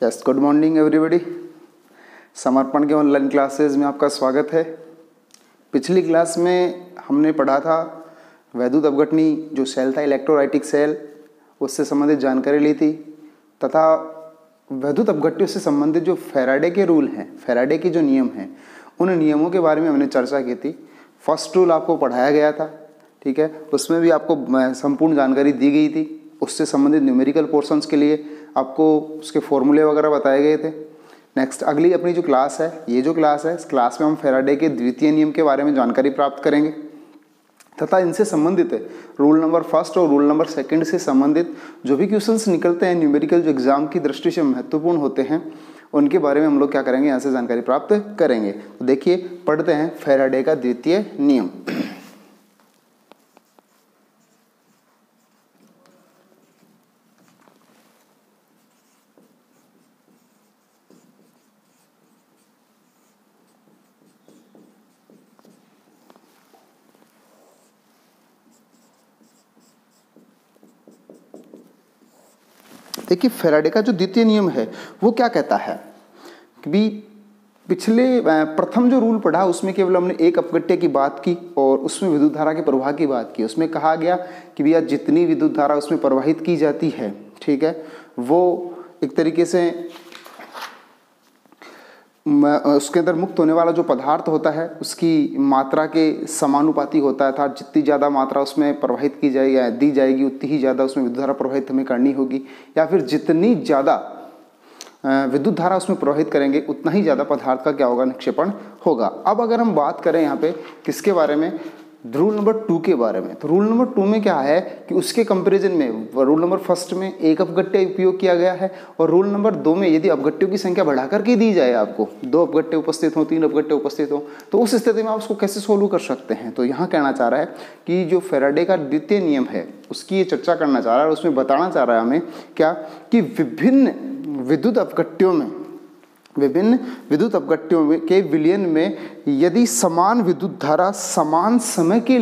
Yes, good morning everybody. समर्पण के online classes में आपका स्वागत है। पिछली क्लास में हमने पढ़ा था वैद्युत अपघटनी जो सेल था, इलेक्ट्रोलाइटिक सेल, उससे संबंधित जानकारी ली थी तथा वैद्युत अपघट्यों से संबंधित जो फैराडे के रूल हैं, फैराडे के जो नियम हैं, उन नियमों के बारे में हमने चर्चा की थी। फर्स्ट रूल आपको पढ़ाया गया था, ठीक है, उसमें भी आपको संपूर्ण जानकारी दी गई थी। उससे संबंधित न्यूमेरिकल पोर्शंस के लिए आपको उसके फॉर्मूले वगैरह बताए गए थे। नेक्स्ट अगली अपनी जो क्लास है, ये जो क्लास है, इस क्लास में हम फैराडे के द्वितीय नियम के बारे में जानकारी प्राप्त करेंगे तथा इनसे संबंधित रूल नंबर फर्स्ट और रूल नंबर सेकंड से संबंधित जो भी क्वेश्चंस निकलते हैं न्यूमेरिकल, जो एग्जाम की दृष्टि से महत्वपूर्ण होते हैं, उनके बारे में हम लोग क्या करेंगे, यहाँ से जानकारी प्राप्त करेंगे। तो देखिए, पढ़ते हैं फैराडे का द्वितीय नियम। देखिए, फैराडे का जो द्वितीय नियम है वो क्या कहता है कि पिछले प्रथम जो रूल पढ़ा उसमें केवल हमने एक अपघट्य की बात की और उसमें विद्युत धारा के प्रवाह की बात की। उसमें कहा गया कि भैया जितनी विद्युत धारा उसमें प्रवाहित की जाती है, ठीक है, वो एक तरीके से उसके अंदर मुक्त होने वाला जो पदार्थ होता है उसकी मात्रा के समानुपाती होता है, अर्थात जितनी ज़्यादा मात्रा उसमें प्रवाहित की जाएगी या दी जाएगी उतनी ही ज़्यादा उसमें विद्युत धारा प्रवाहित हमें करनी होगी, या फिर जितनी ज़्यादा विद्युत धारा उसमें प्रवाहित करेंगे उतना ही ज़्यादा पदार्थ का क्या होगा, निक्षेपण होगा। अब अगर हम बात करें यहाँ पे किसके बारे में, रूल नंबर 2 के बारे में, तो रूल नंबर 2 में क्या है कि उसके कंपैरिजन में रूल नंबर फर्स्ट में एक अपघट्य उपयोग किया गया है और रूल नंबर 2 में यदि अपघट्यों की संख्या बढ़ा करके दी जाए, आपको 2 अपघट्य उपस्थित हो, 3 अपघट्य उपस्थित हो, तो उस स्थिति में आप उसको कैसे सोल्व कर सकते हैं। तो यहाँ कहना चाह रहा है कि जो फैराडे का द्वितीय नियम है उसकी ये चर्चा करना चाह रहा है और उसमें बताना चाह रहा है हमें क्या कि विभिन्न विद्युत अपघट्यों के विलयन में यदि समान विद्युत धारा समान समय के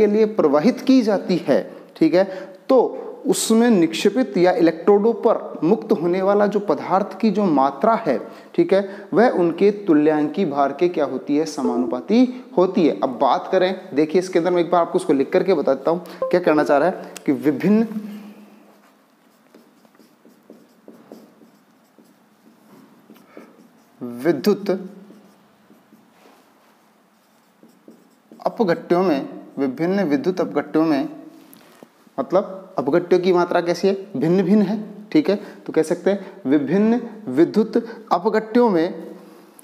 लिए प्रवाहित की जाती है, ठीक है, तो उसमें निक्षेपित या इलेक्ट्रोडों पर मुक्त होने वाला जो पदार्थ की जो मात्रा है, ठीक है, वह उनके तुल्यांकी भार के क्या होती है, समानुपाती होती है। अब बात करें, देखिए इसके अंदर मैं एक बार आपको उसको लिख करके बताता हूँ क्या कहना चाह रहा है कि विभिन्न विद्युत अपघट्यों में मतलब अपघट्यों की मात्रा कैसी है, भिन्न भिन्न है, ठीक है, तो कह सकते हैं विभिन्न विद्युत अपघट्यों में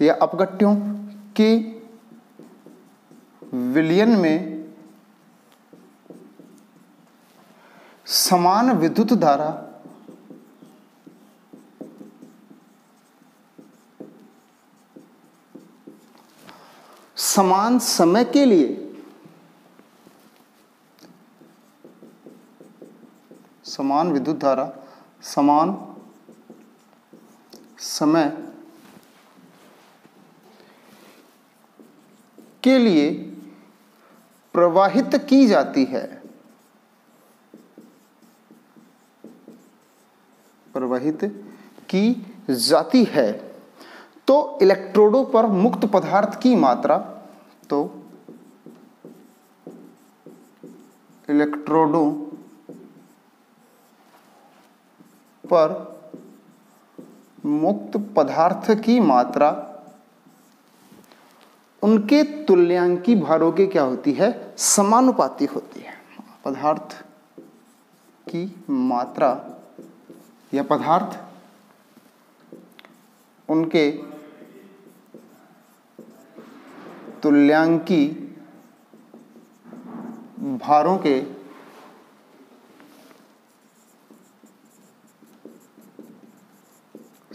या अपघट्यों की विलयन में समान विद्युत धारा समान समय के लिए समान विद्युत धारा समान समय के लिए प्रवाहित की जाती है, तो इलेक्ट्रोडों पर मुक्त पदार्थ की मात्रा, तो इलेक्ट्रोडों पर मुक्त पदार्थ की मात्रा उनके तुल्यांकी भारों के क्या होती है, समानुपाती होती है। पदार्थ की मात्रा या पदार्थ उनके तुल्यांकी भारों के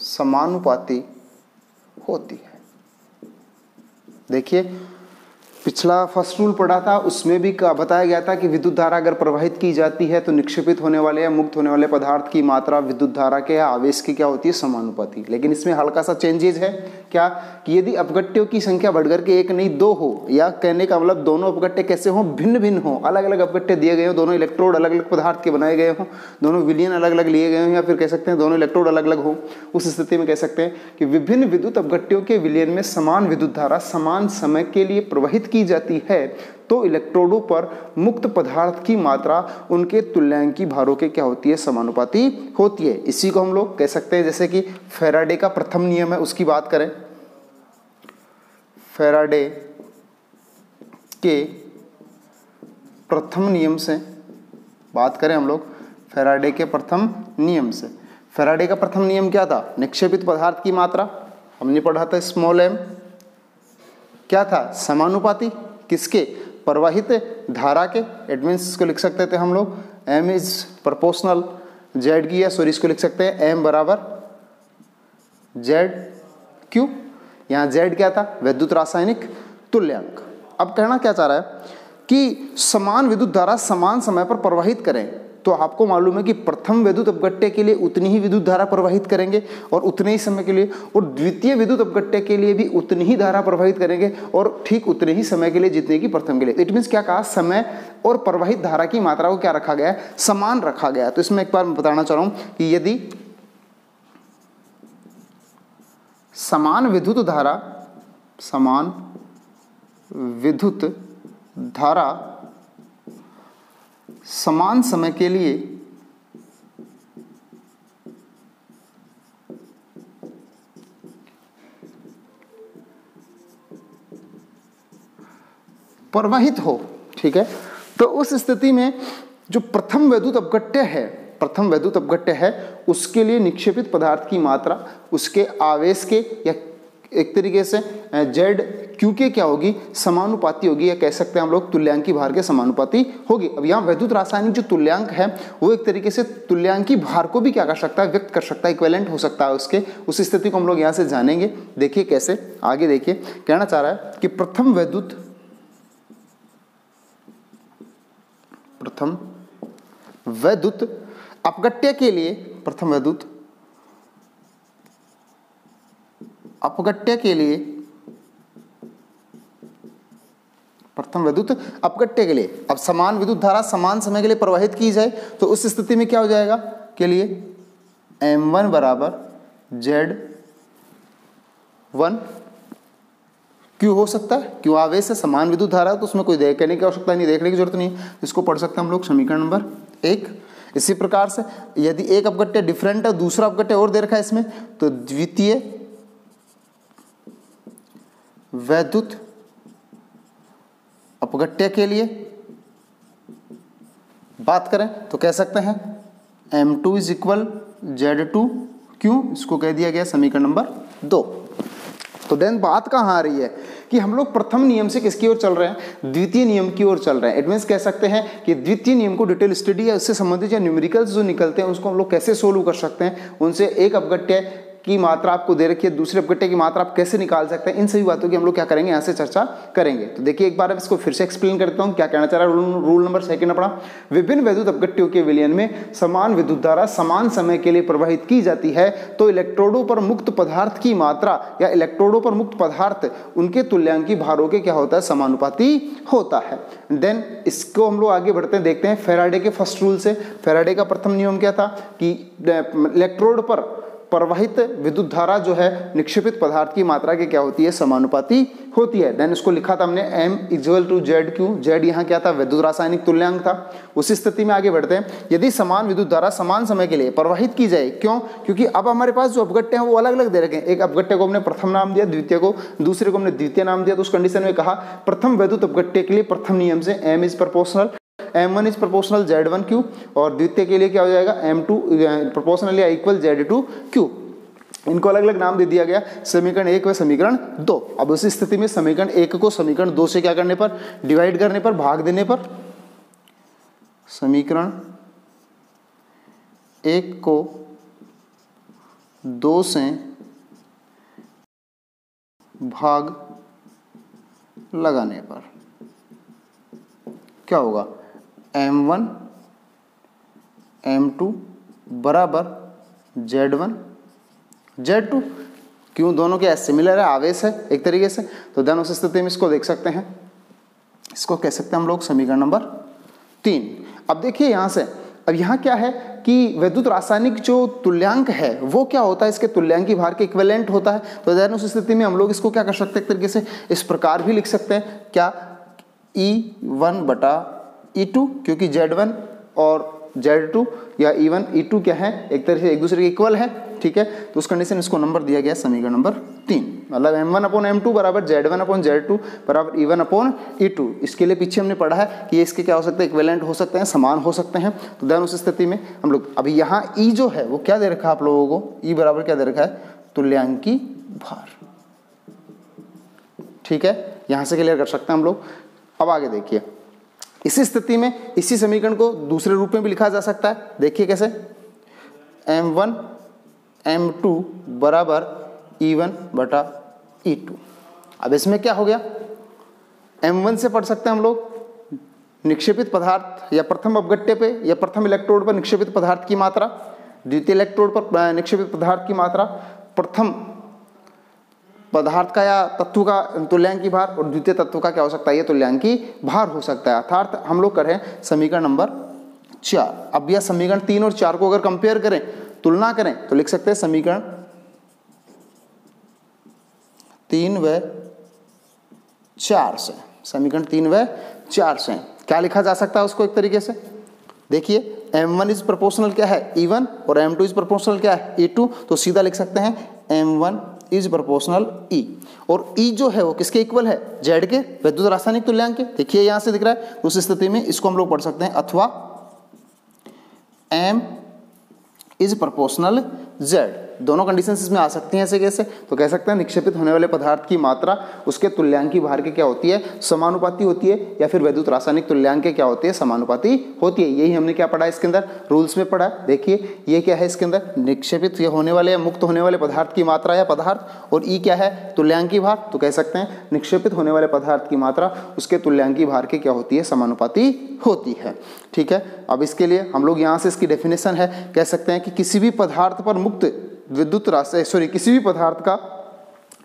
समानुपाती होती है। देखिए, पिछला फर्स्ट रूल पढ़ा था, उसमें भी बताया गया था कि विद्युत धारा अगर प्रवाहित की जाती है तो निक्षेपित होने वाले या मुक्त होने वाले पदार्थ की मात्रा विद्युत धारा के या आवेश की क्या होती है, समानुपाती। लेकिन इसमें हल्का सा चेंजेज है क्या, कि यदि अपघट्यों की संख्या बढ़कर के एक नहीं दो हो, या कहने का मतलब दोनों अपघट्य कैसे हो, भिन्न भिन्न हो, अलग अलग अपघट्य दिए गए हो, दोनों इलेक्ट्रोड अलग अलग पदार्थ के बनाए गए हो, दोनों विलयन अलग अलग लिए गए हो, या फिर कह सकते हैं दोनों इलेक्ट्रोड अलग अलग हो, उस स्थिति में कह सकते हैं कि विभिन्न विद्युत अपघट्यों के विलयन में समान विद्युत धारा समान समय के लिए प्रवाहित की जाती है तो इलेक्ट्रोडों पर मुक्त पदार्थ की मात्रा उनके तुल्यांकी भारों के क्या होती है, समानुपाती होती है। इसी को हम लोग कह सकते हैं, जैसे कि फैराडे का प्रथम नियम है उसकी बात करें, फैराडे के प्रथम नियम से बात करें हम लोग, फैराडे के प्रथम नियम से। फैराडे का प्रथम नियम क्या था, निक्षेपित पदार्थ की मात्रा हमने पढ़ा था स्मॉल m क्या था, समानुपाती किसके, प्रवाहित धारा के। इट मीन्स इसको लिख सकते थे हम लोग m इज प्रोपोर्शनल z की, या सॉरी इसको लिख सकते हैं m बराबर z क्यू। यहाँ z क्या था, विद्युत रासायनिक तुल्यांक। अब कहना क्या चाह रहा है कि समान विद्युत धारा समान समय पर प्रवाहित करें, तो आपको मालूम है कि प्रथम विद्युत अपघट्य के लिए उतनी ही विद्युत धारा प्रवाहित करेंगे और उतने ही समय के लिए, और द्वितीय विद्युत अपघट्य के लिए भी उतनी ही धारा प्रवाहित करेंगे और ठीक उतने ही समय के लिए जितने की प्रथम के लिए। इट मीन्स क्या कहा, समय और प्रवाहित धारा की मात्रा को क्या रखा गया है, समान रखा गया है। तो इसमें एक बार मैं बताना चाह रहा हूं कि यदि समान विद्युत धारा समान समय के लिए प्रवाहित हो, ठीक है, तो उस स्थिति में जो प्रथम विद्युत अपघट्य है उसके लिए निक्षेपित पदार्थ की मात्रा उसके आवेश के या एक तरीके से जेड क्यू के क्या होगी, समानुपाती होगी, या कह सकते हैं हम लोग तुल्यांकी भार के समानुपाती होगी। अब यहाँ वैद्युत रासायनिक जो तुल्यांक है वो एक तरीके से तुल्यांकी भार को भी क्या कर सकता है, व्यक्त कर सकता है, इक्विवेलेंट हो सकता है उसके। उस स्थिति को हम लोग यहाँ से जानेंगे। देखिए कैसे, आगे देखिए कहना चाह रहा है कि प्रथम वैद्युत अपघट्य के लिए, प्रथम वैद्युत अपघट्य के लिए अब समान विद्युत धारा समान समय के लिए प्रवाहित की जाए तो उस स्थिति में क्या हो जाएगा के लिए m1 बराबर z1 क्यों हो सकता है, क्यों आवेश है, समान विद्युत धारा है तो उसमें कोई कहने की आवश्यकता नहीं, देखने की जरूरत नहीं, इसको पढ़ सकते हैं हम लोग समीकरण नंबर 1। इसी प्रकार से यदि एक अपघट्य डिफरेंट है, दूसरा अपघट्य और दे रखा है इसमें, तो द्वितीय वैद्युत अपघट्य के लिए बात करें तो कह सकते हैं m2 इज इक्वल z2 क्यों, इसको कह दिया गया समीकरण नंबर 2। तो देन बात कहाँ आ रही है कि हम लोग प्रथम नियम से किसकी ओर चल रहे हैं, द्वितीय नियम की ओर चल रहे हैं। इट मीन्स कह सकते हैं कि द्वितीय नियम को डिटेल स्टडी है, उससे संबंधित या न्यूमेरिकल्स जो निकलते हैं उसको हम लोग कैसे सोल्व कर सकते हैं, उनसे एक अपघट्य की मात्रा आपको दे रखी है, दूसरे अपघट्य की मात्रा आप कैसे निकाल सकते हैं, इन सभी बातों की हम लोग क्या करेंगे, यहाँ से चर्चा करेंगे। तो देखिए एक बार इसको फिर से एक्सप्लेन करता हूँ क्या कहना चाह रहा है। रूल नंबर 2 अपना, विभिन्न वैद्युत अपघट्यों के विलयन में समान विद्युत धारा समान समय के लिए प्रवाहित की जाती है तो इलेक्ट्रोडों पर मुक्त पदार्थ की मात्रा या इलेक्ट्रोडों पर मुक्त पदार्थ उनके तुल्यांकी भारों के क्या होता है, समानुपाती होता है। देन इसको हम लोग आगे बढ़ते हैं, देखते हैं फैराडे के फर्स्ट रूल से। फैराडे का प्रथम नियम क्या था कि इलेक्ट्रोड पर प्रवाहित विद्युत धारा जो है निक्षेपित पदार्थ की मात्रा के क्या होती है, समानुपाती होती है। देन इसको लिखा था हमने m equal to z q, z यहाँ क्या था, विद्युत रासायनिक तुल्यांक था। उसी स्थिति में आगे बढ़ते हैं, यदि समान विद्युत धारा समान समय के लिए प्रवाहित की जाए, क्यों, क्योंकि अब हमारे पास जो अपघट्य हैं वो अलग अलग दे रखे हैं। एक अपघट्य को हमने प्रथम नाम दिया, द्वितीय को, दूसरे को हमने द्वितीय नाम दिया। तो उस कंडीशन में कहा प्रथम वैद्युत अपघट्य के लिए प्रथम नियम से m is proportional m1 is proportional z1 Q, और द्वितीय के लिए क्या हो जाएगा m2 प्रोपोर्शनल या इक्वल z2 क्यू। इनको अलग अलग नाम दे दिया गया, समीकरण 1 व समीकरण 2। अब उसी स्थिति में समीकरण 1 को समीकरण 2 से क्या करने पर, डिवाइड करने पर, भाग देने पर, समीकरण 1 को 2 से भाग लगाने पर क्या होगा, m1 m2 बराबर z1 z2। क्यों, दोनों के सिमिलर है, आवेश है एक तरीके से, तो देन उस स्थिति में इसको देख सकते हैं, इसको कह सकते हैं हम लोग समीकरण नंबर 3। अब देखिए यहाँ से, अब यहाँ क्या है कि वैद्युत रासायनिक जो तुल्यांक है वो क्या होता है, इसके तुल्यांकी भार के इक्विवेलेंट होता है। तो देन उस स्थिति में हम लोग इसको क्या कर सकते हैं, एक तरीके से इस प्रकार भी लिख सकते हैं, क्या, E1 बटा E2, क्योंकि Z1 और Z2 या E1 E2 क्या है, एक तरह से एक दूसरे के इक्वल है, ठीक है। तो उस कंडीशन इसको नंबर दिया गया समीकरण नंबर 3, मतलब m1 अपॉन m2 बराबर Z1 अपॉन Z2 बराबर E1 अपॉन E2। इसके लिए पीछे हमने पढ़ा है कि ये इसके क्या हो सकते हैं, इक्विवेलेंट हो सकते हैं, समान हो सकते हैं। तो देन उस स्थिति में हम लोग अभी यहाँ E जो है वो क्या दे रखा है आप लोगों को, E बराबर क्या दे रखा है, तुल्यांकी भार, ठीक है। यहाँ से क्लियर कर सकते हैं हम लोग। अब आगे देखिए, इसी स्थिति में इसी समीकरण को दूसरे रूप में भी लिखा जा सकता है। देखिए कैसे, m1 m2 बराबर E1 बटा E2। अब इसमें क्या हो गया, m1 से पढ़ सकते हैं हम लोग निक्षेपित पदार्थ या प्रथम अपघट्य पे या प्रथम इलेक्ट्रोड पर निक्षेपित पदार्थ की मात्रा, द्वितीय इलेक्ट्रोड पर निक्षेपित पदार्थ की मात्रा, प्रथम पदार्थ का या तत्व का तुल्यांकी भार और द्वितीय तत्व का क्या हो सकता है, ये तुल्यांकी भार हो सकता है। अर्थात हम लोग करें समीकरण नंबर 4। अब यह समीकरण 3 और 4 को अगर कंपेयर करें, तुलना करें, तो लिख सकते हैं समीकरण 3 व 4 से, समीकरण 3 व 4 से क्या लिखा जा सकता है उसको एक तरीके से। देखिए m1 इज प्रोपोर्शनल क्या है, E1 और m2 इज प्रोपोर्शनल क्या है, E2। तो सीधा लिख सकते हैं m1 इज प्रोपोर्शनल E, और E जो है वो किसके इक्वल है, Z के, वैद्युत रासायनिक तुल्यांक के। देखिए यहाँ से दिख रहा है, उस स्थिति में इसको हम लोग पढ़ सकते हैं, अथवा M इज प्रोपोर्शनल Z। दोनों कंडीशन इसमें आ सकती हैं ऐसे कैसे, तो कह सकते हैं निक्षेपित होने वाले पदार्थ की मात्रा उसके तुल्यांकी भार के क्या होती है, समानुपाती होती है, या फिर वैद्युत रासायनिक तुल्यांक के क्या होती है, समानुपाती होती है। यही हमने क्या पढ़ा इसके अंदर, रूल्स में पढ़ा। देखिए ये क्या है इसके अंदर, निक्षेपित होने वाले या मुक्त होने वाले पदार्थ की मात्रा या पदार्थ, और ई क्या है, तुल्यांकी भार। तो कह सकते हैं निक्षेपित होने वाले पदार्थ की मात्रा उसके तुल्यांकी भार के क्या होती है, समानुपाती होती है, ठीक है। अब इसके लिए हम लोग यहाँ से इसकी डेफिनेशन है, कह सकते हैं कि किसी भी पदार्थ पर मुक्त किसी भी पदार्थ का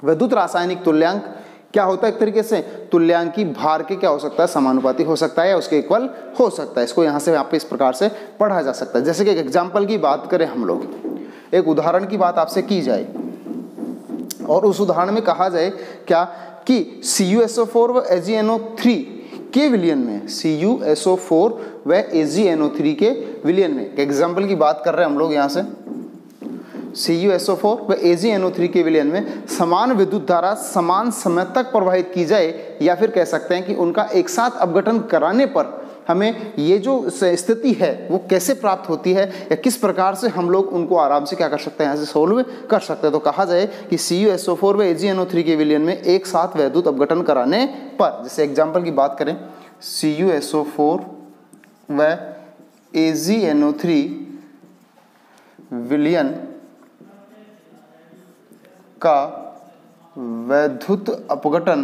विद्युत रासायनिक तुल्यांक क्या होता है, एक तरीके से तुल्यांकी भार के क्या हो सकता है, समानुपाती हो सकता है या उसके इक्वल हो सकता है। इसको यहाँ से यहाँ पे इस प्रकार से पढ़ा जा सकता है। जैसे कि एक एग्जाम्पल की बात करें हम लोग, एक उदाहरण की बात आपसे की जाए और उस उदाहरण में कहा जाए क्या कि CuSO4 व AgNO3 के विलयन में, CuSO4 व AgNO3 के विलयन में, एग्जाम्पल की बात कर रहे हैं हम लोग यहाँ से, CuSO4 व AgNO3 के विलयन में समान विद्युत धारा समान समय तक प्रवाहित की जाए, या फिर कह सकते हैं कि उनका एक साथ अपघटन कराने पर हमें ये जो स्थिति है वो कैसे प्राप्त होती है, या किस प्रकार से हम लोग उनको आराम से क्या कर सकते हैं, यहाँ से सोल्व कर सकते हैं। तो कहा जाए कि CuSO4 व AgNO3 के विलयन में एक साथ वैद्युत अपघटन कराने पर, जैसे एग्जाम्पल की बात करें, CuSO4 व AgNO3 विलयन का वैद्युत अपघटन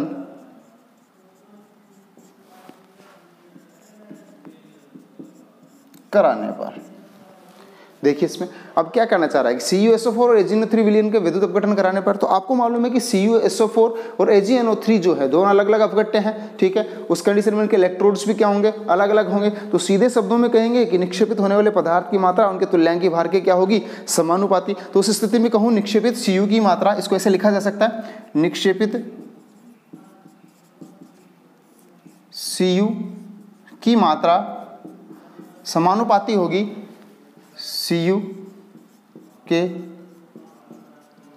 कराने पर, देखिए इसमें अब क्या करना चाह रहा है कि CuSO4 और AgNO3 विलयन के विद्युत अपघटन कराने पर, तो आपको मालूम है कि CuSO4 और AgNO3 जो है दोनों अलग अलग अपघट्य हैं, ठीक है। उस कंडीशन में उनके इलेक्ट्रोड्स भी क्या होंगे, अलग अलग होंगे। तो सीधे शब्दों में कहेंगे कि निक्षेपित होने वाले पदार्थ की मात्रा उनके तुल्यांकी भार के क्या होगी, समानुपाती। तो उस स्थिति में कहूँ निक्षेपित Cu की मात्रा, इसको ऐसे लिखा जा सकता है, निक्षेपित Cu की मात्रा समानुपाती होगी Cu के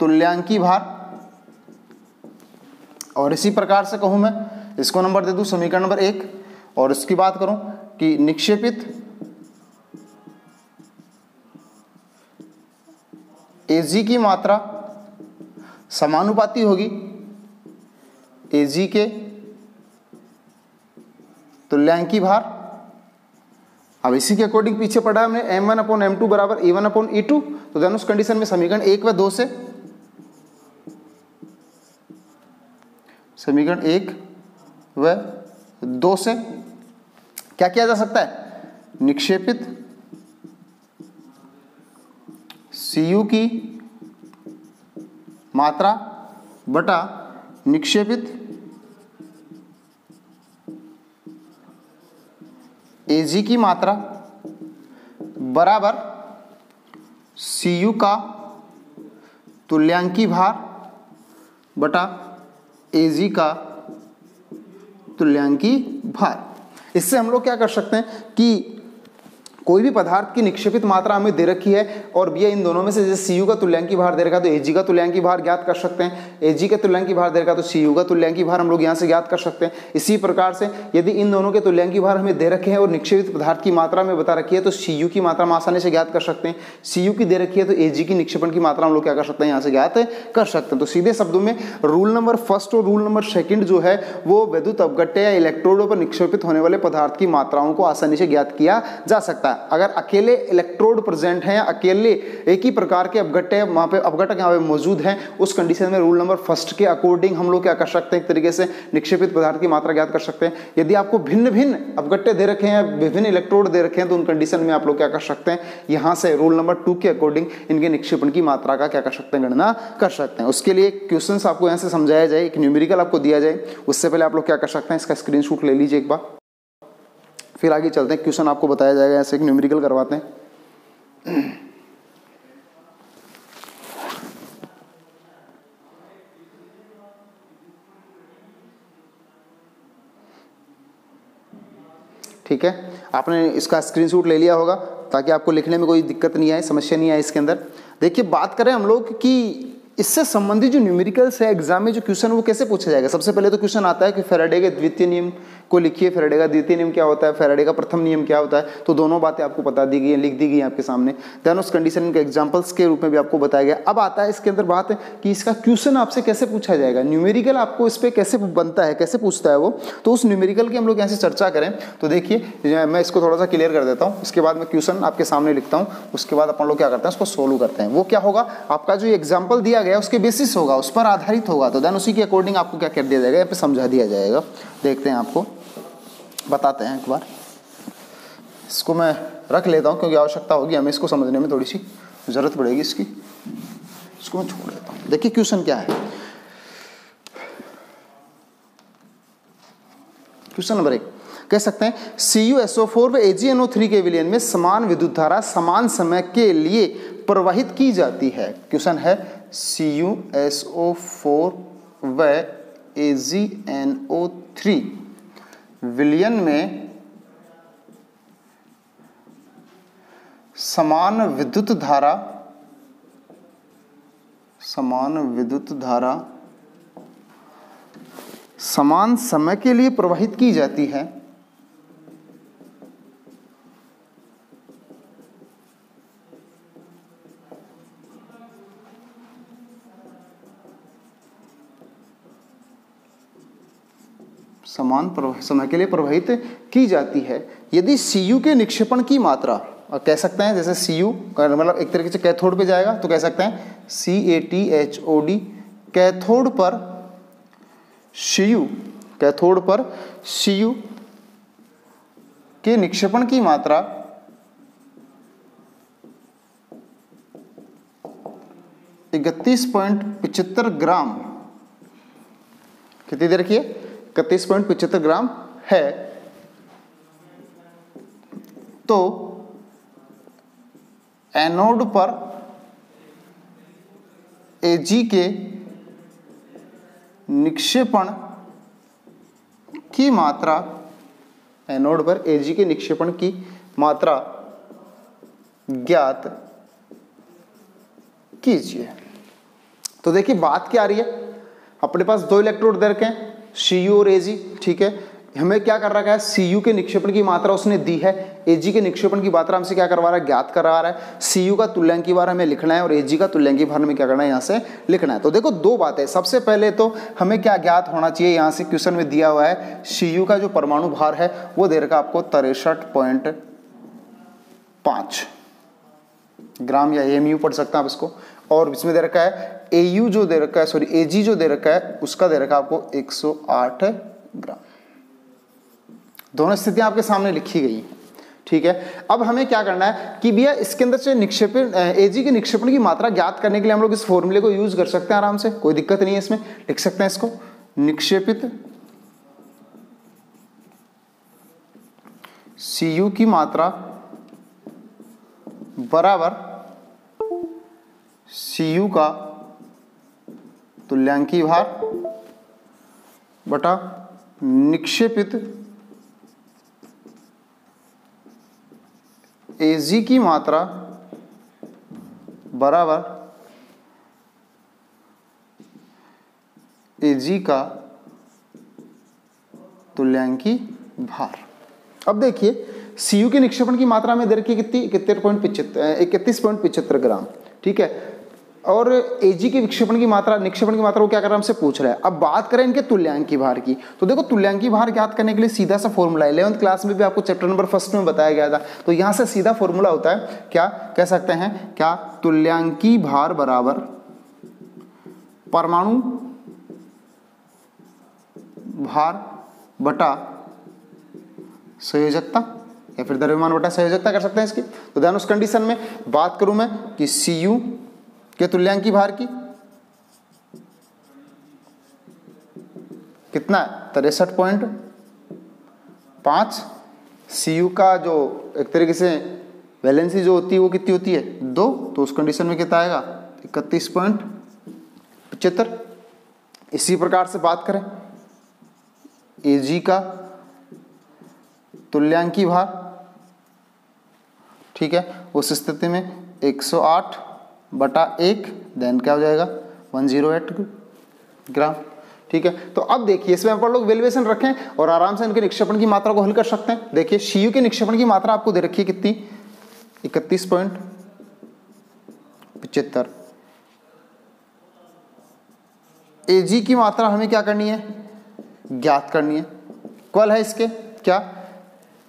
तुल्यांकी भार। और इसी प्रकार से कहूं मैं, इसको नंबर दे दूं समीकरण नंबर 1, और इसकी बात करूं कि निक्षेपित Ag की मात्रा समानुपाती होगी Ag के तुल्यांकी भार। अब इसी के अकॉर्डिंग पीछे पढ़ा हमने m1 अपॉन m2 बराबर E1 अपॉन E2। तो देन उस कंडीशन में समीकरण 1 व 2 से, समीकरण 1 व 2 से क्या किया जा सकता है? निक्षेपित Cu की मात्रा बटा निक्षेपित Ag की मात्रा बराबर Cu का तुल्यांकी भार बटा Ag का तुल्यांकी भार। इससे हम लोग क्या कर सकते हैं कि कोई भी पदार्थ की निक्षेपित मात्रा हमें दे रखी है और भैया इन दोनों में से जैसे Cu का तुल्यांकी भार दे रखा है तो Ag का तुल्यांकी भार ज्ञात कर सकते हैं, Ag का तुल्यांकी भार दे रखा है तो Cu का तुल्यांकी भार हम लोग यहाँ से ज्ञात कर सकते हैं। इसी प्रकार से यदि इन दोनों के तुल्यांकी भार हमें दे रखे हैं और निक्षेपित पदार्थ की मात्रा में बता रखी है तो Cu की मात्रा हम आसानी से ज्ञात कर सकते हैं। Cu की दे रखी है तो Ag की निक्षेपण की मात्रा हम लोग क्या कर सकते हैं, यहाँ से ज्ञात कर सकते हैं। तो सीधे शब्दों में रूल नंबर फर्स्ट और रूल नंबर सेकंड जो है वो वैद्युत अपघट्य या इलेक्ट्रोडों पर निक्षेपित होने वाले पदार्थ की मात्राओं को आसानी से ज्ञात किया जा सकता है। अगर अकेले इलेक्ट्रोड प्रेजेंट हैं, अकेले एक ही प्रकार के अपघट्य वहां पे अपघटक यहाँ पे मौजूद हैं, उस कंडीशन में रूल नंबर फर्स्ट के अकॉर्डिंग हम लोग क्या कर सकते हैं, एक तरीके से निक्षेपित पदार्थ की मात्रा ज्ञात कर सकते हैं। यदि आपको भिन्न भिन्न अपघट्य दे रखे हैं, विभिन्न इलेक्ट्रोड दे रखे हैं, तो उन कंडीशन में आप लोग क्या कर सकते हैं, यहाँ से रूल नंबर 2 के अकॉर्डिंग इनके निक्षेपण की मात्रा का क्या कर सकते हैं, गणना कर सकते हैं। उसके लिए क्वेश्चन आपको यहाँ से समझाया जाए, एक न्यूमेरिकल आपको दिया जाए, उससे पहले आप लोग क्या कर सकते हैं, इसका स्क्रीनशॉट ले लीजिए एक बार, फिर आगे चलते हैं। क्वेश्चन आपको बताया जाएगा, ऐसे एक न्यूमेरिकल करवाते हैं। ठीक है, आपने इसका स्क्रीनशॉट ले लिया होगा ताकि आपको लिखने में कोई दिक्कत नहीं आए, समस्या नहीं आए इसके अंदर। देखिए बात करें हम लोग कि इससे संबंधित जो न्यूमेरिकल्स है एग्जाम में जो क्वेश्चन वो कैसे पूछा जाएगा। सबसे पहले तो क्वेश्चन आता है कि फैराडे के द्वितीय नियम को लिखिए। फैराडे का द्वितीय नियम क्या होता है, फैराडे का प्रथम नियम क्या होता है, तो दोनों बातें आपको बता दी गई है, लिख दी गई है आपके सामने। देन उस कंडीशन के एग्जांपल्स के रूप में भी आपको बताया गया। अब आता है इसके अंदर बात कि इसका क्वेश्चन आपसे कैसे पूछा जाएगा, न्यूमेरिकल आपको इस पर कैसे बनता है, कैसे पूछता है वो। तो उस न्यूमेरिकल की हम लोग यहाँ से चर्चा करें तो देखिए मैं इसको थोड़ा सा क्लियर कर देता हूँ, उसके बाद मैं क्वेश्चन आपके सामने लिखता हूँ, उसके बाद अपन लोग क्या करते हैं उसको सोल्व करते हैं। वो क्या होगा, आपका जो एग्जाम्पल दिया गया उसके बेसिस होगा, उस पर आधारित होगा, तो देन उसी के अकॉर्डिंग आपको क्या कर दिया जाएगा, यहाँ पे समझा दिया जाएगा। देखते हैं, आपको बताते हैं एक बार। इसको मैं रख लेता हूँ क्योंकि आवश्यकता होगी हमें इसको समझने में, थोड़ी सी ज़रूरत पड़ेगी इसकी। इसको मैं छोड़ देता हूँ। देखिए क्वेश्चन क्या है, क्वेश्चन नंबर 1 कह सकते हैं CuSO4 व AgNO3 के विलयन में समान विद्युत धारा समान समय के लिए प्रवाहित की जाती है। क्वेश्चन है CuSO4 व AgNO3 विलयन में समान विद्युत धारा समान समय के लिए प्रवाहित की जाती है। समान समय के लिए प्रवाहित की जाती है यदि Cu के निक्षेपण की मात्रा, कह सकते हैं जैसे Cu मतलब एक तरीके से कैथोड पे जाएगा तो कह सकते हैं CaTHOD, कैथोड पर Cu के निक्षेपण की मात्रा 31.75 ग्राम, कितनी दे रखी है, 31.75 ग्राम है। तो एनोड पर Ag के निक्षेपण की मात्रा, एनोड पर Ag के निक्षेपण की मात्रा ज्ञात कीजिए। तो देखिए बात क्या आ रही है, अपने पास दो इलेक्ट्रोड दे रखे हैं Cu और Ag, ठीक है। हमें क्या कर रखा है, Cu के निक्षेपण की मात्रा उसने दी है, Ag के निक्षेपण की मात्रा हमसे क्या करवा रहा है, ज्ञात करवा रहा है। Cu का तुल्यांकी भार हमें लिखना है और Ag का तुल्यांकी भार हमें क्या करना है, यहाँ से लिखना है। तो देखो दो बातें, सबसे पहले तो हमें क्या ज्ञात होना चाहिए, यहाँ से क्वेश्चन में दिया हुआ है Cu का जो परमाणु भार है वो दे रखा आपको 63.5 ग्राम या AMU पढ़ सकते हैं आप इसको, और इसमें दे रखा है Au जो दे रखा है, सॉरी Ag जो दे रखा है उसका दे रखा है आपको 108 ग्राम। दोनों स्थितियां आपके सामने लिखी गई हैं, ठीक है। अब हमें क्या करना है कि भैया इसके अंदर से निक्षेपण Ag के निक्षेपण की मात्रा ज्ञात करने के लिए हम लोग इस फॉर्मूले को यूज कर सकते हैं आराम से, कोई दिक्कत नहीं है इसमें। लिख सकते हैं इसको, निक्षेपित Cu की मात्रा बराबर Cu का तुल्यांकी भार बटा निक्षेपित Ag की मात्रा बराबर Ag का तुल्यांकी भार। अब देखिए Cu के निक्षेपण की मात्रा में दे रखी है कितनी, 31.75 ग्राम, ठीक है। और Ag के निक्षेपण की मात्रा वो क्या कर रहा है, हमसे पूछ रहा है। अब बात करें इनके तुल्यांकी भार की, तो देखो तुल्यांकी भार ज्ञात करने के लिए सीधा सा फॉर्मूला 11th क्लास में भी आपको चैप्टर नंबर 1 में बताया गया था। तो यहां से सीधा फॉर्मूला होता है, क्या कह सकते हैं, क्या तुल्यांकी भार बराबर परमाणु भार बटा संयोजकता, या फिर द्रव्यमान बटा संयोजकता कर सकते हैं इसकी। तो ध्यान, उस कंडीशन में बात करूं मैं कि Cu के तुल्यांकी भार की कितना है, 63.5। Cu का जो एक तरीके से वैलेंसी जो होती है वो कितनी होती है, 2, तो उस कंडीशन में कितना आएगा, 31.75। इसी प्रकार से बात करें Ag का तुल्यांकी भार, ठीक है, उस स्थिति में 108/1, देन क्या हो जाएगा 108 ग्राम, ठीक है। तो अब देखिए इसमें आप लोग वैल्यूएशन रखें और आराम से इनके निक्षेपण की मात्रा को हल कर सकते हैं। देखिए Cu के निक्षेपण की मात्रा आपको दे रखी है कितनी, 31.75। Ag की मात्रा हमें क्या करनी है, ज्ञात करनी है। इक्वल है इसके क्या,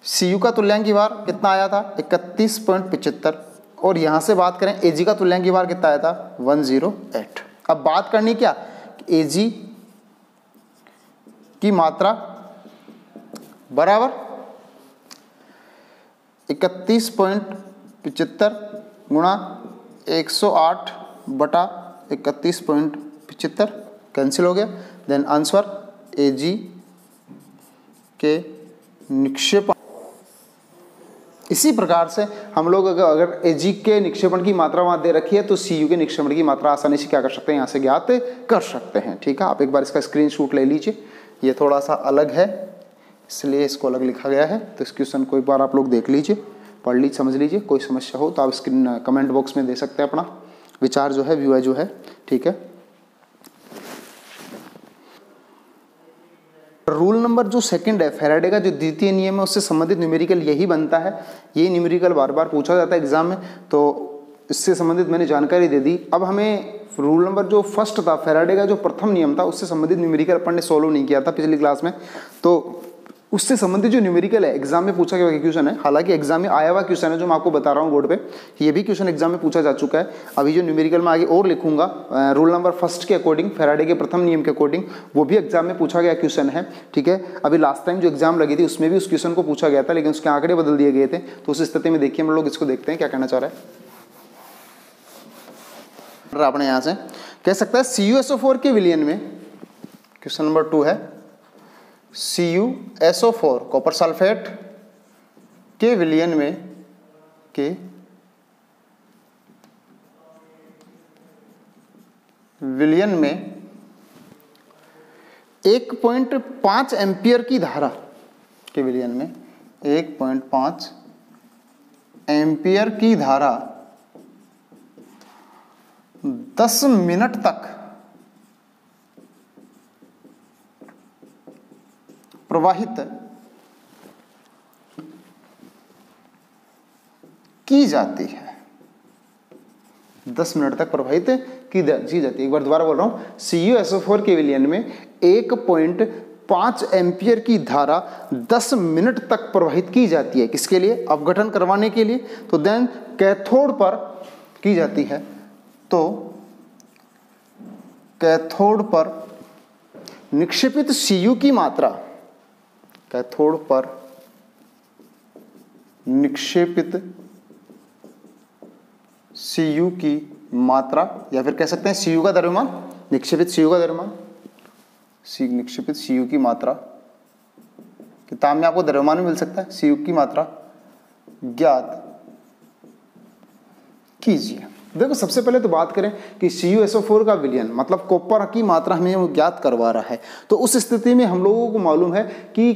Cu का तुल्यांकी भार कितना आया था, 31.75, और यहां से बात करें Ag का तुल्यांकी भार कितना आया था, 108। अब बात करनी क्या, Ag की मात्रा बराबर 31.75 गुणा 108/31.75 कैंसिल हो गया। देन आंसर Ag के निक्षेपण। इसी प्रकार से हम लोग अगर Ag के निक्षेपण की मात्रा वहां दे रखी है तो Cu के निक्षेपण की मात्रा आसानी से क्या कर सकते हैं, यहाँ से ज्ञात कर सकते हैं, ठीक है। आप एक बार इसका स्क्रीनशॉट ले लीजिए, ये थोड़ा सा अलग है इसलिए इसको अलग लिखा गया है। तो इस क्वेश्चन को एक बार आप लोग देख लीजिए, पढ़ लीजिए, समझ लीजिए। कोई समस्या हो तो आप स्क्रीन कमेंट बॉक्स में दे सकते हैं अपना विचार जो है, व्यू जो है, ठीक है। रूल नंबर जो सेकंड है, फैराडे का जो द्वितीय नियम है उससे संबंधित न्यूमेरिकल यही बनता है। ये न्यूमेरिकल बार बार पूछा जाता है एग्जाम में, तो इससे संबंधित मैंने जानकारी दे दी। अब हमें रूल नंबर जो फर्स्ट था, फैराडे का जो प्रथम नियम था, उससे संबंधित न्यूमेरिकल अपन ने सोल्व नहीं किया था पिछली क्लास में। तो उससे संबंधित जो न्यूमेरिकल है एग्जाम में पूछा गया क्वेश्चन है, हालांकि एग्जाम में आया हुआ क्वेश्चन है जो मैं आपको बता रहा हूँ बोर्ड पे, ये भी क्वेश्चन एग्जाम में पूछा जा चुका है। अभी जो न्यूमेरिकल में आगे और लिखूंगा रूल नंबर फर्स्ट के अकॉर्डिंग, फैराडे के प्रथम नियम के अकॉर्डिंग, वो भी एग्जाम में पूछा गया क्वेश्चन है, ठीक है। अभी लास्ट टाइम जो एग्जाम लगी थी उसमें भी उस क्वेश्चन को पूछा गया था, लेकिन उसके आंकड़े बदल दिए गए थे। तो उस स्थिति में देखिए हम लोग इसको देखते हैं क्या कहना चाह रहा है। आपने यहाँ से कह सकता है CuSO4 के विलयन में, क्वेश्चन नंबर 2 है, CuSO4 कॉपर सल्फेट के विलयन में 1.5 एम्पियर की धारा के विलयन में 1.5 एम्पियर की धारा 10 मिनट तक प्रवाहित की जाती है, 10 मिनट तक प्रवाहित की जाती है। एक बार दोबारा बोल रहा हूं, CuSO4 के विलयन में 1.5 एम्पियर की धारा 10 मिनट तक प्रवाहित की जाती है, किसके लिए, अपघटन करवाने के लिए। तो देन कैथोड पर की जाती है, तो कैथोड पर निक्षेपित Cu की मात्रा, कैथोड पर निक्षेपित Cu की मात्रा, या फिर कह सकते हैं Cu का द्रव्यमान, निक्षेपित Cu का द्रव्यमान, निक्षेपित Cu की मात्रा, किताब में आपको द्रव्यमान भी मिल सकता है, Cu की मात्रा ज्ञात कीजिए। देखो सबसे पहले तो बात करें कि CuSO4 का विलयन मतलब कॉपर की मात्रा हमें वो ज्ञात करवा रहा है, तो उस स्थिति में हम लोगों को मालूम है कि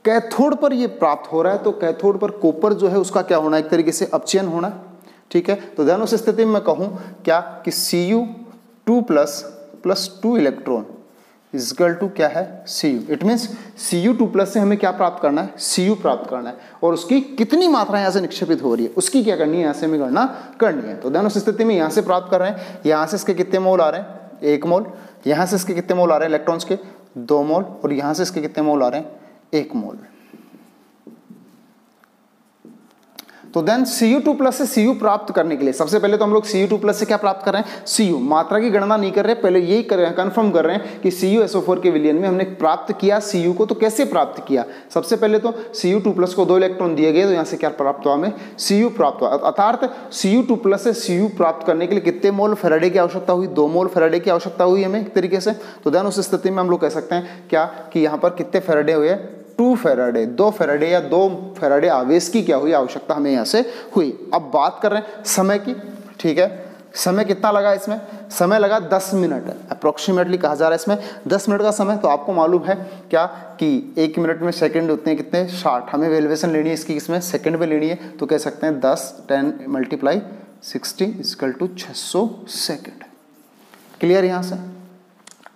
कैथोड पर ये प्राप्त हो रहा है, तो कैथोड पर कॉपर जो है उसका क्या होना है, एक तरीके से अपचयन होना, ठीक है। तो ध्यान उस स्थिति में मैं कहूं क्या कि Cu2 plus 2 electron is equal to क्या है Cu। It means Cu2 plus से हमें क्या प्राप्त करना है, Cu प्राप्त करना है, और उसकी कितनी मात्रा यहाँ से निक्षेपित हो रही है उसकी क्या करनी है, यहाँ से हमें गणना करनी है। तो ध्यान उस स्थिति में यहाँ से प्राप्त कर रहे हैं, यहाँ से इसके कितने मोल आ रहे हैं, 1 मोल, यहाँ से इसके कितने मोल आ रहे हैं इलेक्ट्रॉन्स के 2 मोल, और यहाँ से इसके कितने मोल आ रहे हैं 1 मोल। तो देन Cu2 प्लस से Cu प्राप्त करने के लिए सबसे पहले तो हम लोग Cu2 प्लस से क्या प्राप्त कर रहे हैं, Cu, मात्रा की गणना नहीं कर रहे, पहले यही कर रहे हैं, कंफर्म कर रहे हैं कि CuSO4 के विलयन में हमने प्राप्त किया Cu को। तो कैसे प्राप्त किया, सबसे पहले तो Cu2 प्लस को 2 इलेक्ट्रॉन दिए गए, तो यहाँ से क्या प्राप्त हुआ हमें, Cu प्राप्त हुआ। अर्थात Cu2 प्लस से Cu प्राप्त करने के लिए कितने मोल फेराडे की आवश्यकता हुई, 2 मोल फेराडे की आवश्यकता हुई हमें एक तरीके से। तो देन उस स्थिति में हम लोग कह सकते हैं क्या कि यहाँ पर कितने फेराडे हुए, 2 फेराडे, 2 फेराडे या 2 फेराडे आवेश की क्या हुई, आवश्यकता हमें यहाँ से हुई। अब बात कर रहे हैं समय की, ठीक है। समय कितना लगा इसमें, समय लगा 10 मिनट अप्रोक्सीमेटली कहा जा रहा है इसमें 10 मिनट का समय। तो आपको मालूम है क्या कि 1 मिनट में सेकंड होते हैं कितने, 60। हमें वैल्यूएशन लेनी है इसकी, इसमें सेकंड में लेनी है, तो कह सकते हैं 10 × 60 = 600 सेकंड। क्लियर यहाँ से।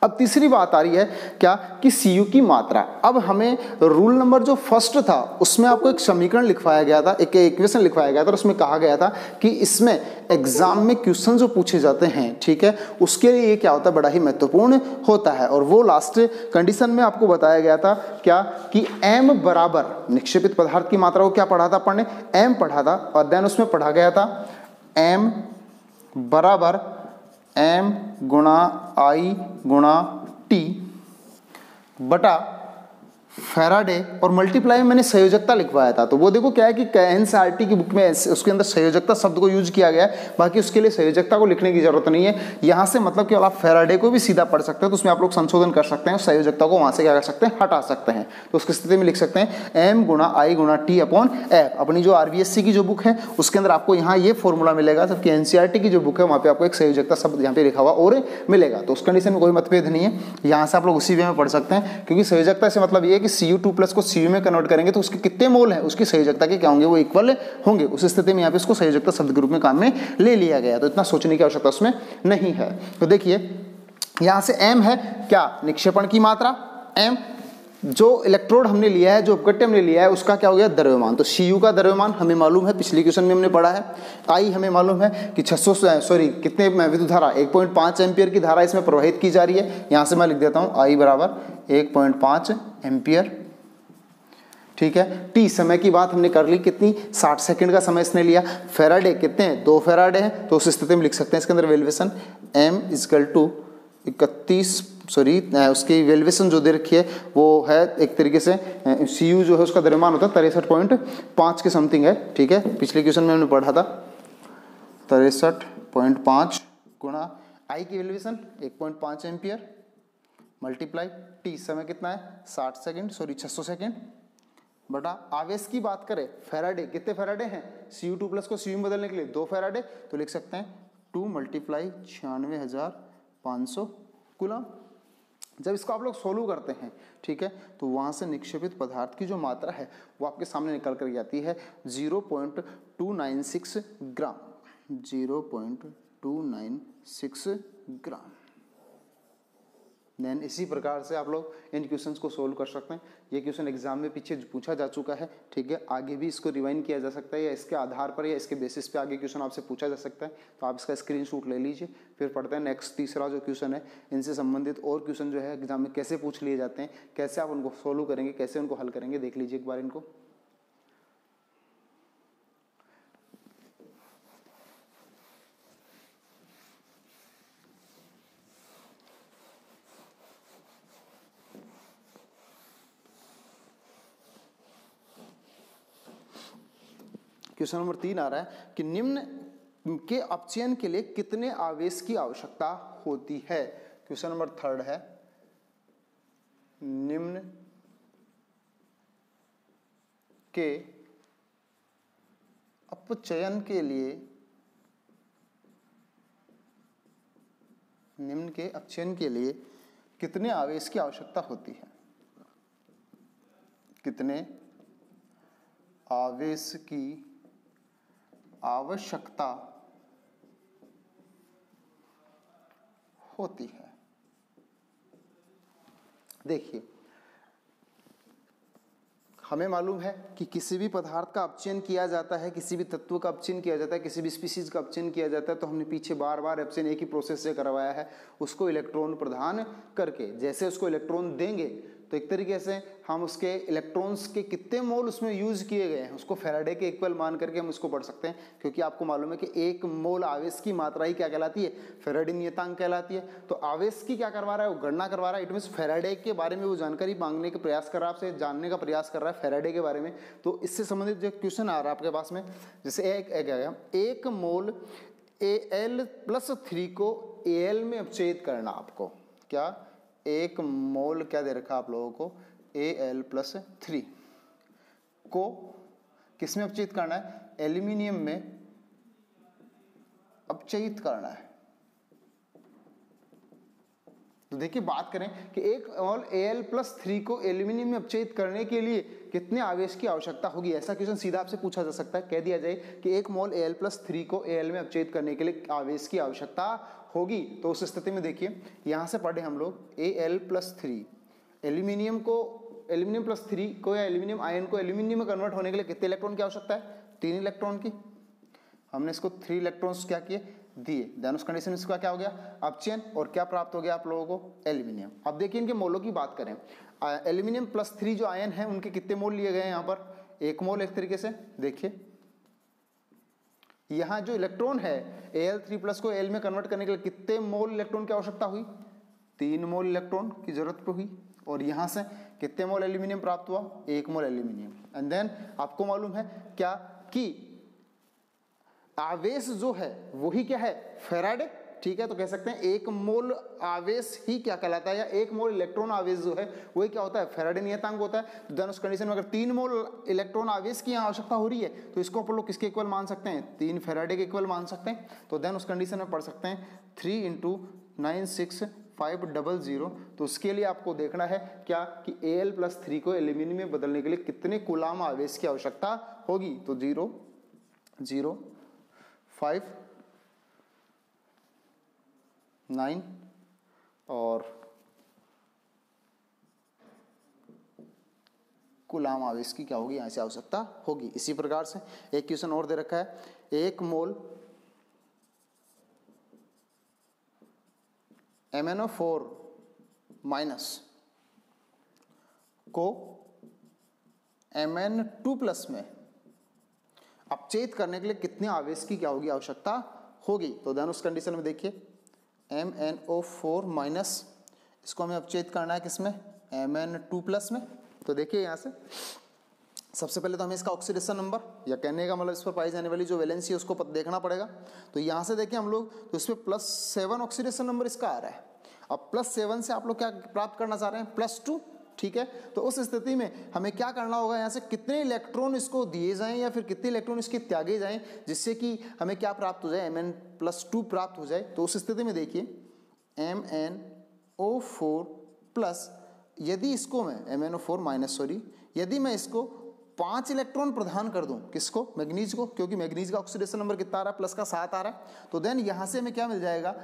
अब तीसरी बात आ रही है क्या कि Cu की मात्रा। अब हमें रूल नंबर जो फर्स्ट था उसमें आपको एक समीकरण लिखवाया गया था, एक इक्वेशन लिखवाया गया था, और उसमें कहा गया था कि इसमें एग्जाम में क्वेश्चन जो पूछे जाते हैं, ठीक है, उसके लिए ये क्या होता है, बड़ा ही महत्वपूर्ण होता है। और वो लास्ट कंडीशन में आपको बताया गया था क्या कि m बराबर निक्षेपित पदार्थ की मात्रा को क्या पढ़ा था आपने, m पढ़ा था, और देन उसमें पढ़ा गया था m बराबर m गुणा I गुणा T बटा फेराडे, और मल्टीप्लाई में मैंने संयोजकता लिखवाया था। तो वो देखो क्या है कि एनसीईआरटी की बुक में उसके अंदर संयोजकता शब्द को यूज किया गया है, बाकी उसके लिए संयोजकता को लिखने की जरूरत नहीं है। यहाँ से मतलब कि आप फेराडे को भी सीधा पढ़ सकते हैं, तो उसमें आप लोग संशोधन कर सकते हैं, संयोजकता को वहां से क्या कर सकते हैं, हटा सकते हैं। तो उसकी स्थिति में लिख सकते हैं m गुणा I गुणा T अपॉन F। अपनी जो RBSC की जो बुक है उसके अंदर आपको यहाँ ये फॉर्मूला मिलेगा, जबकि एनसीईआरटी की जो बुक है वहाँ पे आपको एक संयोजकता शब्द यहाँ पे लिखा हुआ और मिलेगा। तो उस कंडीशन में कोई मतभेद नहीं है, यहाँ से आप लोग उसी वे में पढ़ सकते हैं, क्योंकि संयोजकता से मतलब ये है कि Cu2 प्लस को Cu में कन्वर्ट करेंगे तो उसके कितने मोल हैं, उसकी संयोजकता के क्या होंगे, वो इक्वल होंगे। उस स्थिति में यहाँ पे इसको संयोजकता शब्द के रूप में काम में ले लिया गया। तो इतना सोचने की आवश्यकता उसमें नहीं है। तो देखिए यहाँ से m है क्या, निक्षेपण की मात्रा, m जो इलेक्ट्रोड हमने लिया है, जो अपघट्य हमने लिया है, उसका क्या हो गया, द्रव्यमान। तो Cu का द्रव्यमान हमें मालूम है, पिछले क्वेश्चन में हमने पढ़ा है। I हमें मालूम है कि 600 कितने विद्युत धारा 1.5 एम्पियर की धारा इसमें प्रवाहित की जा रही है। यहाँ से मैं लिख देता हूँ I बराबर 1.5 एम्पियर, ठीक है। T समय की बात हमने कर ली, कितनी, 60 सेकंड का समय इसने लिया। फेराडे कितने हैं, 2 फेराडे हैं, तो उस स्थिति में लिख सकते हैं इसके अंदर वैल्यूएशन m = 31 उसकी वैल्यूएशन जो दे रखी है वो है एक तरीके से Cu जो है उसका द्रव्यमान होता है 63.5 के समथिंग है, ठीक है। पिछले क्वेश्चन में हमने पढ़ा था 63.5 गुणा I की वैल्यूएशन 1.5 एम्पियर मल्टीप्लाई T समय कितना है 600 सेकंड बटा आवेश की बात करें फेराडे, कितने फेराडे हैं, Cu2 प्लस को Cu में बदलने के लिए 2 फेराडे, तो लिख सकते हैं 2 × 96,500 कूलम। जब इसको आप लोग सोल्व करते हैं, ठीक है, तो वहाँ से निक्षेपित पदार्थ की जो मात्रा है वो आपके सामने निकल कर जाती है 0.296 ग्राम, 0.296 ग्राम। देन इसी प्रकार से आप लोग इन क्वेश्चंस को सोल्व कर सकते हैं। ये क्वेश्चन एग्जाम में पीछे पूछा जा चुका है, ठीक है। आगे भी इसको रिवाइंड किया जा सकता है, या इसके आधार पर या इसके बेसिस पे आगे क्वेश्चन आपसे पूछा जा सकता है। तो आप इसका स्क्रीनशॉट ले लीजिए, फिर पढ़ते हैं नेक्स्ट तीसरा जो क्वेश्चन है, इनसे संबंधित और क्वेश्चन जो है एग्जाम में कैसे पूछ लिए जाते हैं, कैसे आप उनको सोल्व करेंगे, कैसे उनको हल करेंगे, देख लीजिए एक बार इनको। क्वेश्चन नंबर 3 आ रहा है कि निम्न के अपचयन के लिए कितने आवेश की आवश्यकता होती है। क्वेश्चन नंबर 3 है, निम्न के अपचयन के लिए कितने आवेश की आवश्यकता होती है। कितने आवेश की आवश्यकता होती है। देखिए, हमें मालूम है कि किसी भी पदार्थ का अपचयन किया जाता है, किसी भी तत्व का अपचयन किया जाता है, किसी भी स्पीशीज का अपचयन किया जाता है, तो हमने पीछे बार बार अपचयन एक ही प्रोसेस से करवाया है, उसको इलेक्ट्रॉन प्रदान करके। जैसे उसको इलेक्ट्रॉन देंगे तो एक तरीके से हम उसके इलेक्ट्रॉन्स के कितने मोल उसमें यूज किए गए हैं उसको फैराडे के इक्वल मान करके हम उसको पढ़ सकते हैं, क्योंकि आपको मालूम है कि एक मोल आवेश की मात्रा ही क्या कहलाती है, फैराडे नियतांक कहलाती है। तो आवेश की क्या करवा रहा है, वो गणना करवा रहा है। इट मीन्स फैराडे के बारे में वो जानकारी मांगने का प्रयास कर रहा है, आपसे जानने का प्रयास कर रहा है फैराडे के बारे में। तो इससे संबंधित जो क्वेश्चन आ रहा है आपके पास में, जैसे एक मोल Al+3 को Al में अपचयित करना। आपको क्या एक मोल क्या दे रखा है आप लोगों को, Al+3 को किस में अपचयित करना है, एल्यूमिनियम में अपचयित करना है। तो देखिए, बात करें कि एक मोल Al+3 को एल्यूमिनियम में अपचयित करने के लिए कितने आवेश की आवश्यकता होगी, ऐसा क्वेश्चन सीधा आपसे पूछा जा सकता है। कह दिया जाए कि एक मोल Al+3 को Al में अपचयित करने के लिए आवेश की आवश्यकता होगी, तो उस स्थिति में देखिए यहां से पढ़े हम लोग Al+3 एल्यूमिनियम +3 को या एल्यूमिनियम आयन को एल्यूमिनियम में कन्वर्ट होने के लिए कितने इलेक्ट्रॉन की आवश्यकता है, 3 इलेक्ट्रॉन की। हमने इसको 3 इलेक्ट्रॉन्स क्या किए, दिए। देन उस कंडीशन में इसका क्या हो गया, अपचयन, और क्या प्राप्त हो गया आप लोगों को, एल्यूमिनियम। अब देखिए इनके मोलों की बात करें, एल्यूमिनियम+3 जो आयन है उनके कितने मोल लिए गए हैं यहाँ पर, 1 मोल। एक तरीके से देखिए यहाँ जो इलेक्ट्रॉन है Al3+ को Al में कन्वर्ट करने के लिए कितने मोल इलेक्ट्रॉन की आवश्यकता हुई, 3 मोल इलेक्ट्रॉन की जरूरत हुई। और यहाँ से कितने मोल एल्यूमिनियम प्राप्त हुआ, 1 मोल एल्यूमिनियम। एंड देन आपको मालूम है क्या कि आवेश जो है वही क्या है, फैराडे। ठीक है, तो कह सकते हैं 1 मोल आवेश ही क्या कहलाता है, या 1 मोल इलेक्ट्रॉन आवेश जो है वही क्या होता है, फैराडे नियतांक होता है। तो देन उस कंडीशन में अगर 3 मोल इलेक्ट्रॉन आवेश की आवश्यकता हो रही है तो इसको आप लोग किसके इक्वल मान सकते हैं, 3 फैराडे के इक्वल मान सकते हैं। तो देन उस कंडीशन में पढ़ सकते हैं 3 × 96500। तो उसके लिए आपको देखना है क्या कि Al+3 को एल्यूमिनियम में बदलने के लिए कितने कूलाम आवेश की आवश्यकता होगी। तो 0 0 5 9 और कूलाम आवेश की क्या होगी, यहां से आवश्यकता होगी। इसी प्रकार से एक क्वेश्चन और दे रखा है, 1 मोल MnO4- को Mn2+ में अपचयित करने के लिए कितने आवेश की क्या होगी, आवश्यकता होगी। तो देन उस कंडीशन में देखिए MnO4- इसको हमें अपचयित करना है किसमें, Mn2+ में। तो देखिए यहाँ से सबसे पहले तो हमें इसका ऑक्सीडेशन नंबर, या कहने का मतलब इस पर पाई जाने वाली जो वैलेंसी है उसको देखना पड़ेगा। तो यहाँ से देखिए हम लोग, तो इस पर +7 ऑक्सीडेशन नंबर इसका आ रहा है। अब +7 से आप लोग क्या प्राप्त करना चाह रहे हैं, +2। ठीक है, तो उस स्थिति में हमें क्या करना होगा, यहाँ से कितने इलेक्ट्रॉन इसको दिए जाएं या फिर कितने इलेक्ट्रॉन इसके त्यागे जाएं जिससे कि हमें क्या प्राप्त हो जाए, Mn+2 प्राप्त हो जाए। तो उस स्थिति में देखिए MnO4+, यदि इसको मैं MnO4- यदि मैं इसको 5 इलेक्ट्रॉन प्रदान कर दूं, किसको, मैग्नीज को, क्योंकि मैग्नीज का ऑक्सीडेशन नंबर कितना आ रहा है, +7 आ रहा है। तो देन यहाँ से हमें क्या मिल जाएगा,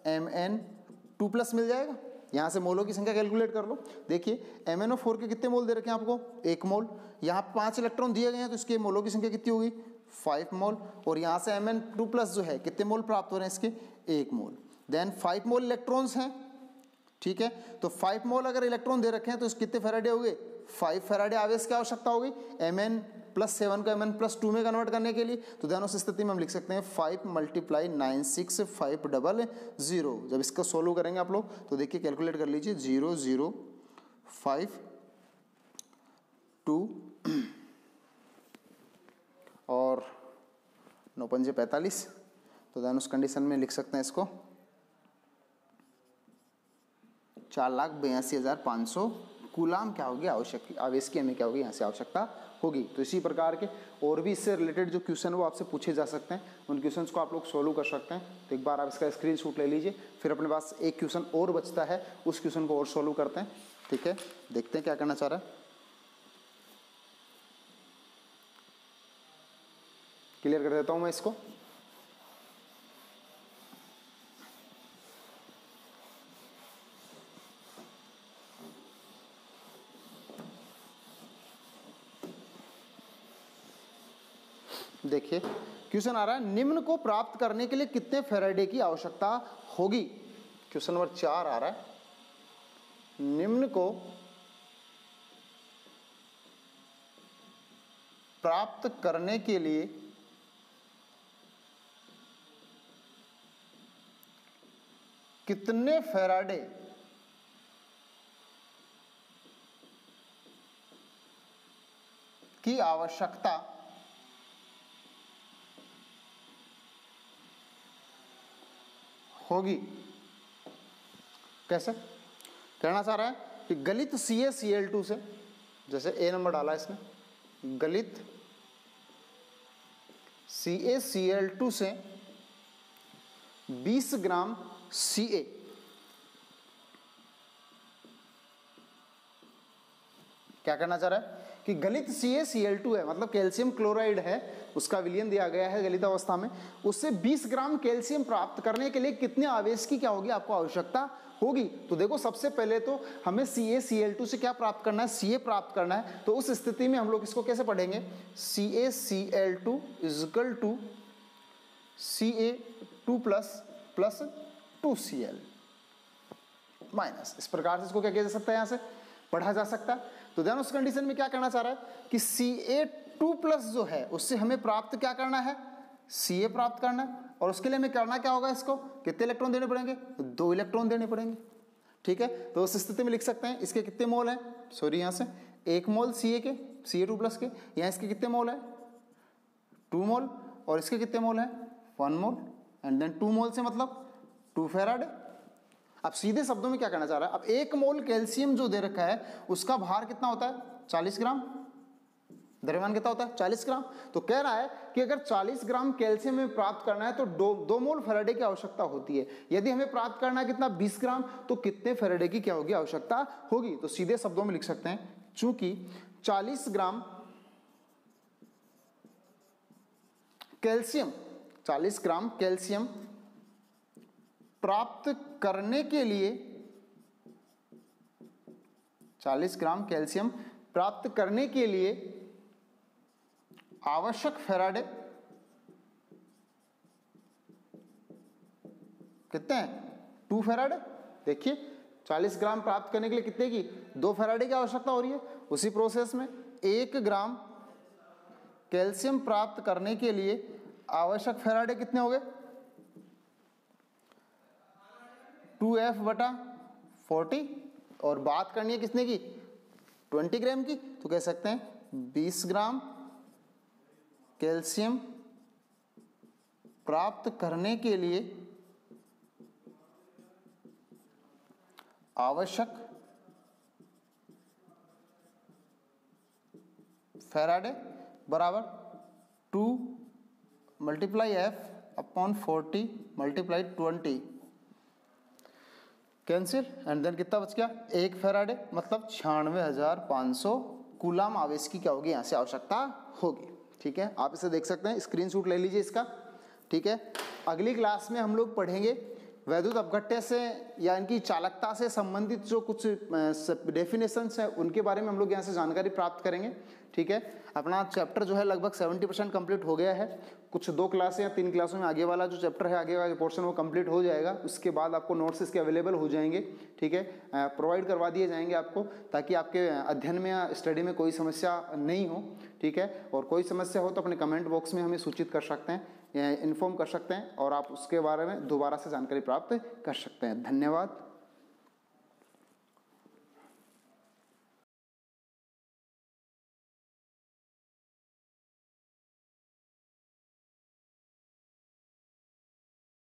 Mn2+ मिल जाएगा। यहाँ से मोलों की संख्या कैलकुलेट कर लो। देखिए MnO4 के कितने मोल दे रखे हैं आपको, 1 मोल। यहाँ 5 इलेक्ट्रॉन दिए गए हैं तो इसके मोलों की संख्या कितनी होगी, 5 मोल। और यहाँ से Mn2+ जो है कितने मोल प्राप्त हो रहे हैं इसके, 1 मोल। देन 5 मोल इलेक्ट्रॉन्स हैं। ठीक है, तो 5 मोल अगर इलेक्ट्रॉन दे रखे हैं तो कितने फैराडे हो गए, 5 फैराडे आवेश की आवश्यकता होगी Mn+7 को Mn+2 में कन्वर्ट करने के लिए। तो ध्यान उस स्थिति में हम लिख सकते हैं 5 × 96500। जब इसका सोल्व करेंगे आप लोग तो देखिए कैलकुलेट कर लीजिए, 0 0 5 2 और 9 पंजे 45, तो देन उस कंडीशन में लिख सकते हैं इसको 4,82,500 कूलाम क्या होगी आवश्यक, आवेश की हमें क्या होगी यहाँ से आवश्यकता होगी। तो इसी प्रकार के और भी इससे रिलेटेड जो क्वेश्चन वो आपसे पूछे जा सकते हैं, उन क्वेश्चंस को आप लोग सोल्व कर सकते हैं। तो एक बार आप इसका स्क्रीनशॉट ले लीजिए, फिर अपने पास एक क्वेश्चन और बचता है, उस क्वेश्चन को और सोल्व करते हैं। ठीक है, देखते हैं क्या करना चाह रहा है। क्लियर कर देता हूँ मैं इसको। देखिए क्वेश्चन आ रहा है, निम्न को प्राप्त करने के लिए कितने फैराडे की आवश्यकता होगी। क्वेश्चन नंबर 4 आ रहा है, निम्न को प्राप्त करने के लिए कितने फैराडे की आवश्यकता होगी। कैसे कहना चाह रहा है कि गलित CaCl2 से, जैसे ए नंबर डाला इसमें, गलित CaCl2 से 20 ग्राम Ca क्या करना चाह रहा है कि गलित CaCl2 है, मतलब कैल्शियम क्लोराइड है, उसका विलयन दिया गया है गलित अवस्था में, उससे 20 ग्राम कैल्शियम प्राप्त करने के लिए कितने आवेश की क्या होगी आपको आवश्यकता होगी। तो देखो सबसे पहले तो हमें CaCl2 से क्या प्राप्त करना है, Ca प्राप्त करना है। तो उस स्थिति में हम लोग इसको कैसे पढ़ेंगे, CaCl2 equal to Ca2 plus 2Cl minus, इस प्रकार से इसको क्या किया जा सकता है, यहाँ से पढ़ा जा सकता है। तो ध्यान उस कंडीशन में क्या करना चाह रहा है कि Ca2 प्लस जो है उससे हमें प्राप्त क्या करना है, Ca प्राप्त करना है, और उसके लिए हमें करना क्या होगा, इसको कितने इलेक्ट्रॉन देने पड़ेंगे, 2 इलेक्ट्रॉन देने पड़ेंगे। ठीक है, तो उस स्थिति में लिख सकते हैं इसके कितने मोल हैं, सॉरी यहाँ से 1 मोल Ca के, Ca2 प्लस के, यहाँ इसके कितने मोल है 2 मोल, और इसके कितने मोल है 1 मोल, एंड देन 2 मोल से मतलब 2 फैराड। अब सीधे शब्दों में क्या कहना चाह रहा है, अब 1 मोल कैल्शियम जो दे रखा है उसका भार कितना होता है 40 ग्राम, द्रव्यमान कितना होता है 40 ग्राम। तो कह रहा है कि अगर 40 ग्राम कैल्शियम में प्राप्त करना है तो 2 मोल फैराडे की आवश्यकता होती है। यदि हमें प्राप्त करना है कितना 20 ग्राम, तो कितने फैराडे की क्या होगी आवश्यकता होगी। तो सीधे शब्दों में लिख सकते हैं, चूंकि 40 ग्राम कैल्शियम प्राप्त करने के लिए 40 ग्राम कैल्शियम प्राप्त करने के लिए आवश्यक फैराडे कितने हैं 2 फैराडे। देखिए 40 ग्राम प्राप्त करने के लिए कितने की 2 फैराडे की आवश्यकता हो रही है। उसी प्रोसेस में 1 ग्राम कैल्शियम प्राप्त करने के लिए आवश्यक फैराडे कितने हो गए 2F/40, और बात करनी है किसने की 20 ग्राम की, तो कह सकते हैं 20 ग्राम कैल्शियम प्राप्त करने के लिए आवश्यक फैराडे बराबर 2 × F/40 × 20 कैंसिल, एंड देन कितना बच गया 1 फैराडे, मतलब 96,500 कूलाम आवेश की क्या होगी यहाँ से आवश्यकता होगी। ठीक है, आप इसे देख सकते हैं, स्क्रीनशॉट ले लीजिए इसका। ठीक है, अगली क्लास में हम लोग पढ़ेंगे वैद्युत अपघट्य से या इनकी चालकता से संबंधित जो कुछ डेफिनेशंस है उनके बारे में हम लोग यहाँ से जानकारी प्राप्त करेंगे। ठीक है, अपना चैप्टर जो है लगभग 70% कंप्लीट हो गया है। कुछ 2 क्लास या 3 क्लासों में आगे वाला जो चैप्टर है, आगे वाला पोर्शन वो कंप्लीट हो जाएगा। उसके बाद आपको नोट्स इसके अवेलेबल हो जाएंगे। ठीक है, प्रोवाइड करवा दिए जाएंगे आपको, ताकि आपके अध्ययन में या स्टडी में कोई समस्या नहीं हो। ठीक है, और कोई समस्या हो तो अपने कमेंट बॉक्स में हमें सूचित कर सकते हैं, इन्फॉर्म कर सकते हैं, और आप उसके बारे में दोबारा से जानकारी प्राप्त कर सकते हैं। धन्यवाद।